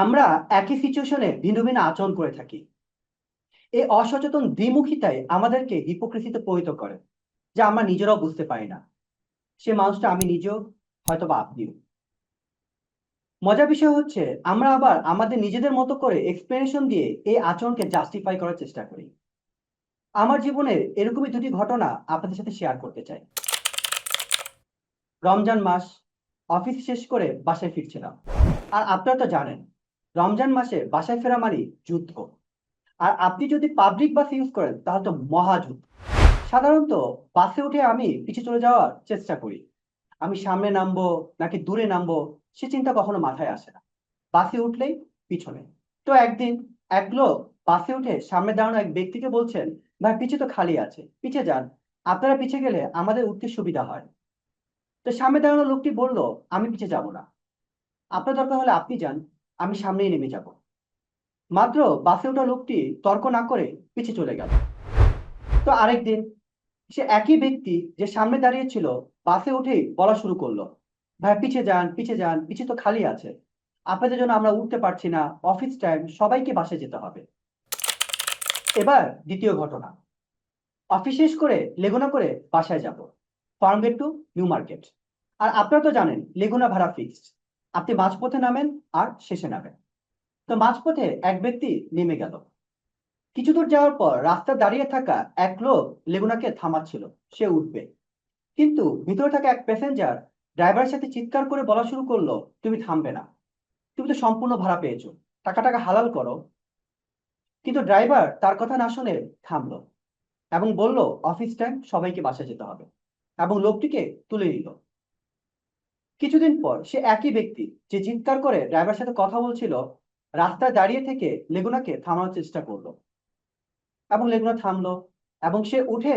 আমরা একই সিচুয়েশনে ভিন্ন ভিন্ন আচরণ করে থাকি। এই অসচেতন দ্বিমুখিতাই আমাদেরকে হিপোক্রেসিতে পরিণত করে, যা আমরা নিজেরাও বুঝতে পারি না। সে মানুষটা আমি নিজেও, হয়তো বা আপনিও। মজার বিষয় হচ্ছে, আমরা আবার আমাদের নিজেদের মতো করে এক্সপ্লেনেশন দিয়ে এই আচরণকে জাস্টিফাই করার চেষ্টা করি। আমার জীবনের এরকমই দুটি ঘটনা আপনাদের সাথে শেয়ার করতে চাই। রমজান মাস, অফিস শেষ করে বাসায় ফিরছিলাম। আর আপনারা তো জানেন, রমজান মাসে বাসায় ফেরা মানে যুদ্ধ। আর আপনি যদি পাবলিক বাস ইউজ করেন তাহলে তো মহাযুদ্ধ। সাধারণত বাসে উঠে আমি পিছে চলে যাওয়ার চেষ্টা করি। আমি সামনে নামবো নাকি দূরে নামবো, সে চিন্তা কখনো মাথায় আসে না। বাসে উঠলেই পিছনে। তো একদিন এক লোক বাসে উঠে সামনে দাঁড়ানো এক ব্যক্তিকে বলছেন, ভাই পিছে তো খালি আছে, পিছে যান, আপনারা পিছে গেলে আমাদের উঠতে সুবিধা হয়। তো সামনে দাঁড়ানো লোকটি বলল, আমি পিছে যাব না, আপনার দরকার হলে আপনি যান, আমি সামনেই নেমে যাব। মাত্র বাসে ওঠা লোকটি তর্ক না করে পিছে চলে গেল। তো আরেকদিন সে একই ব্যক্তি যে সামনে দাঁড়িয়ে ছিল, বাসে উঠেই বলা শুরু করলো, ভাই পিছে যান, পিছে যান, পিছে তো খালি আছে, আপনাদের জন্য আমরা উঠতে পারছি না, অফিস টাইম, সবাইকে বাসে যেতে হবে। এবার দ্বিতীয় ঘটনা। অফিস শেষ করে লেগুনা করে বাসায় যাব, ফার্মগেট টু নিউ মার্কেট। আর আপনারা তো জানেন লেগুনা ভাড়া ফিক্সড, আপনি মাঝপথে নামেন আর শেষে নামেন। তো মাঝপথে এক ব্যক্তি নেমে গেল। কিছু দূর যাওয়ার পর রাস্তা দাঁড়িয়ে থাকা এক লোক লেগুনাকে থামাচ্ছিল, সে উঠবে। কিন্তু ভিতরে থাকা এক প্যাসেঞ্জার ড্রাইভারের সাথে চিৎকার করে বলা শুরু করলো, তুমি থামবে না, তুমি তো সম্পূর্ণ ভাড়া পেয়েছো, টাকা টাকা হালাল করো। কিন্তু ড্রাইভার তার কথা না শুনে থামলো এবং বলল, অফিস টাইম, সবাইকে বাসা যেতে হবে, এবং লোকটিকে তুলে নিল। কিছুদিন পর সে একই ব্যক্তি যে চিৎকার করে ড্রাইভারের সাথে কথা বলছিল, রাস্তায় দাঁড়িয়ে থেকে লেগুনাকে থামানোর চেষ্টা করলো, এবং লেগুনা থামলো, এবং সে উঠে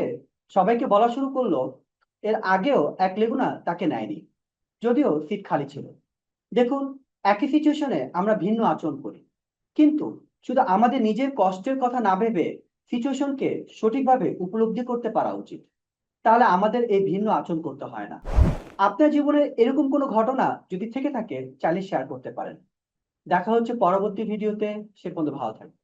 সবাইকে বলা শুরু করলো। এর আগেও এক লেগুনা তাকে নেয়নি, যদিও সিট খালি ছিল। দেখুন, একই সিচুয়েশনে আমরা ভিন্ন আচরণ করি, কিন্তু শুধু আমাদের নিজের কষ্টের কথা না ভেবে সিচুয়েশনকে সঠিকভাবে উপলব্ধি করতে পারা উচিত। তাহলে আমাদের এই ভিন্ন আচরণ করতে হয় না। আপনার জীবনের এরকম কোনো ঘটনা যদি থেকে থাকে, চাইলে শেয়ার করতে পারেন। দেখা হচ্ছে পরবর্তী ভিডিওতে। সে পর্যন্ত ভালো থাকবেন।